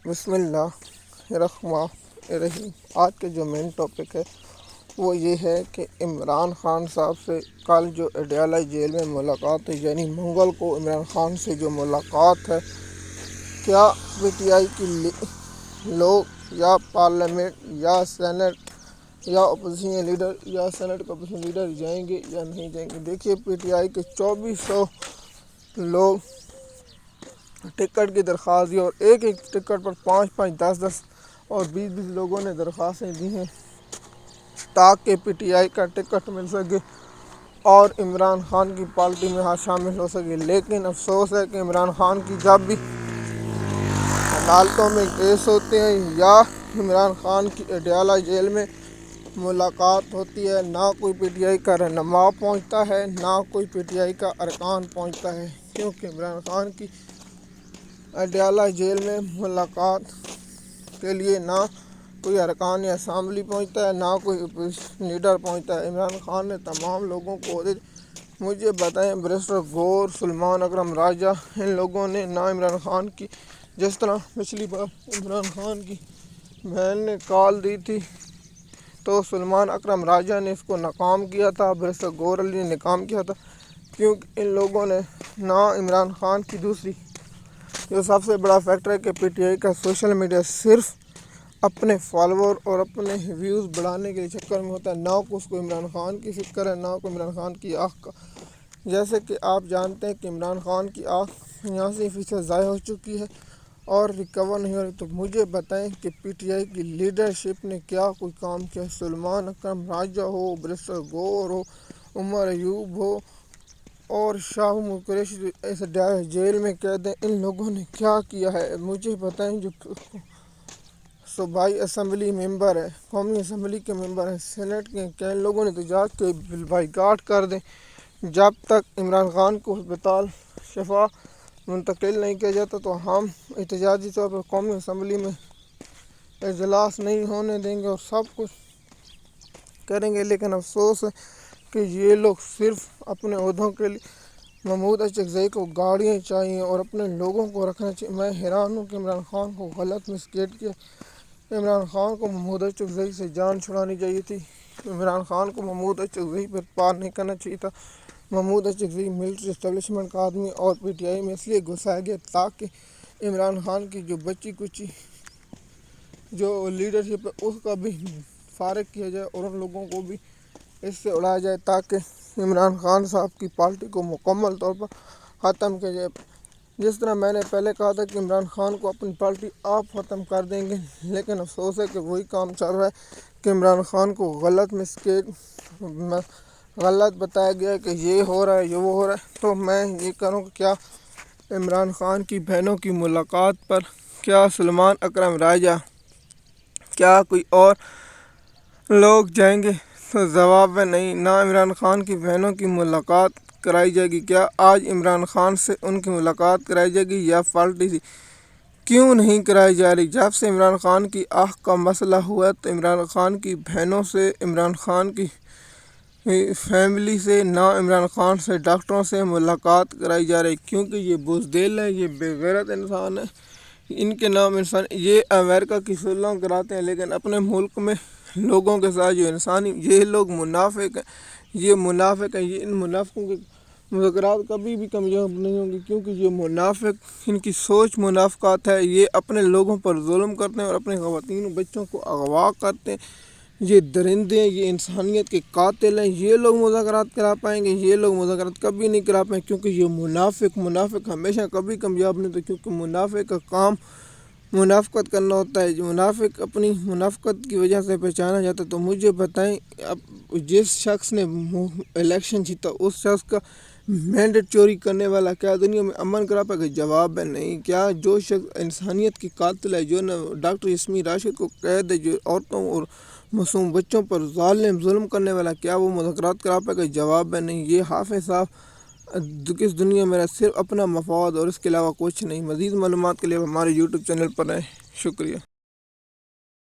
بسم اللہ الرحمن الرحیم۔ آج کے جو مین ٹاپک ہے وہ یہ ہے کہ عمران خان صاحب سے کل جو اڈیالہ جیل میں ملاقات ہے، یعنی منگل کو عمران خان سے جو ملاقات ہے، کیا پی ٹی آئی کی لوگ یا پارلیمنٹ یا سینٹ یا اپوزیشن لیڈر یا سینٹ کا اپوزیشن لیڈر جائیں گے یا نہیں جائیں گے؟ دیکھیے، پی ٹی آئی کے 2400 لوگ ٹکٹ کی درخواست دی اور ایک ٹکٹ پر 5-5، 10-10 اور 20-20 لوگوں نے درخواستیں دی ہیں تاکہ پی ٹی آئی کا ٹکٹ مل سکے اور عمران خان کی پارٹی میں شامل ہو سکے۔ لیکن افسوس ہے کہ عمران خان کی جب بھی عدالتوں میں کیس ہوتے ہیں یا عمران خان کی اڈیالہ جیل میں ملاقات ہوتی ہے، نہ کوئی پی ٹی آئی کا رہنما پہنچتا ہے، نہ کوئی پی ٹی آئی کا ارکان پہنچتا ہے، کیونکہ عمران خان کی اڈیالہ جیل میں ملاقات کے لیے نہ کوئی ارکان اسمبلی پہنچتا ہے، نہ کوئی اپوزیشن لیڈر پہنچتا ہے۔ عمران خان نے تمام لوگوں کو مجھے بتائیں، بیرسٹر گور، سلمان اکرم راجہ، ان لوگوں نے نہ عمران خان کی، جس طرح پچھلی بار عمران خان کی بہن نے کال دی تھی تو سلمان اکرم راجہ نے اس کو ناکام کیا تھا، بیرسٹر گور علی نے ناکام کیا تھا، کیونکہ ان لوگوں نے نہ عمران خان کی دوسری جو سب سے بڑا فیکٹر ہے کہ پی ٹی آئی کا سوشل میڈیا صرف اپنے فالوور اور اپنے ویوز بڑھانے کے چکر میں ہوتا ہے، نہ اس کو عمران خان کی فکر ہے، نہ کو عمران خان کی آنکھ کا۔ جیسے کہ آپ جانتے ہیں کہ عمران خان کی آنکھ 89% ضائع ہو چکی ہے اور ریکور نہیں ہو رہی، تو مجھے بتائیں کہ پی ٹی آئی کی لیڈرشپ نے کیا کوئی کام کیا؟ سلمان اکرم راجہ ہو، بیرسٹر گور ہو، عمر ایوب ہو اور شاہ قریشی اس جیل میں قید ہیں، ان لوگوں نے کیا کیا ہے؟ مجھے بتائیں۔ جو صوبائی اسمبلی ممبر ہے، قومی اسمبلی کے ممبر ہیں، سینٹ کے ان لوگوں نے احتجاج کے بائیکاٹ کر دیں جب تک عمران خان کو ہسپتال شفا منتقل نہیں کیا جاتا، تو ہم احتجاجی طور پر قومی اسمبلی میں اجلاس نہیں ہونے دیں گے اور سب کچھ کریں گے۔ لیکن افسوس ہے کہ یہ لوگ صرف اپنے عہدوں کے لیے محمود اچکزئی کو گاڑیاں چاہیے اور اپنے لوگوں کو رکھنا چاہیے۔ میں حیران ہوں کہ عمران خان کو غلط مسکیٹ کیا۔ عمران خان کو محمود اچکزئی سے جان چھڑانی چاہیے تھی، عمران خان کو محمود اچکزئی پر پار نہیں کرنا چاہیے تھا۔ محمود اچکزئی ملٹری اسٹیبلشمنٹ کا آدمی اور پی ٹی آئی میں اس لیے گھسایا گیا تاکہ عمران خان کی جو بچی کچی جو لیڈرشپ ہے اس کا بھی فارغ کیا جائے اور ان لوگوں کو بھی اس سے اڑایا جائے تاکہ عمران خان صاحب کی پارٹی کو مکمل طور پر ختم کیا جائے۔ جس طرح میں نے پہلے کہا تھا کہ عمران خان کو اپنی پارٹی آپ ختم کر دیں گے، لیکن افسوس ہے کہ وہی کام چل رہا ہے کہ عمران خان کو غلط بتایا گیا کہ یہ ہو رہا ہے، یہ وہ ہو رہا ہے۔ تو میں یہ کروں کہ کیا عمران خان کی بہنوں کی ملاقات پر کیا سلمان اکرم راجہ، کیا کوئی اور لوگ جائیں گے؟ تو جواب ہے نہیں، نہ عمران خان کی بہنوں کی ملاقات کرائی جائے گی۔ کیا آج عمران خان سے ان کی ملاقات کرائی جائے گی یا پالٹی سے کیوں نہیں کرائی جا رہی؟ جب سے عمران خان کی آنکھ کا مسئلہ ہوا تو عمران خان کی بہنوں سے، عمران خان کی فیملی سے، نہ عمران خان سے ڈاکٹروں سے ملاقات کرائی جا رہی، کیونکہ یہ بزدل ہے، یہ بے غیرت انسان ہے، ان کے نام انسان، یہ امریکہ کی فلمیں کراتے ہیں لیکن اپنے ملک میں لوگوں کے ساتھ جو انسانی، یہ لوگ منافق ہیں، یہ منافق ہیں، یہ ان منافقوں کے مذاکرات کبھی بھی کامیاب نہیں ہوں گے، کیونکہ یہ منافق، ان کی سوچ منافقات ہے، یہ اپنے لوگوں پر ظلم کرتے ہیں اور اپنے خواتین و بچوں کو اغوا کرتے ہیں، یہ درندے ہیں، یہ انسانیت کے قاتل ہیں۔ یہ لوگ مذاکرات کرا پائیں گے؟ یہ لوگ مذاکرات کبھی نہیں کرا پائیں، کیونکہ یہ منافق ہمیشہ کبھی کامیاب نہیں ہوتے، کیونکہ منافق کا کام منافقت کرنا ہوتا ہے۔ جو منافق اپنی منافقت کی وجہ سے پہچانا جاتا ہے۔ تو مجھے بتائیں، اب جس شخص نے الیکشن جیتا اس شخص کا مینڈیٹ چوری کرنے والا کیا دنیا میں امن کرا پائے گا؟ جواب ہے نہیں۔ کیا جو شخص انسانیت کی قاتل ہے، جو ڈاکٹر یاسمین راشد کو قید ہے، جو عورتوں اور معصوم بچوں پر ظلم کرنے والا، کیا وہ مذاکرات کرا پائے گا؟ جواب ہے نہیں۔ یہ حافظ صاحب کس دنیا میں صرف اپنا مفاد اور اس کے علاوہ کچھ نہیں۔ مزید معلومات کے لیے ہمارے یوٹیوب چینل پر رہیں۔ شکریہ۔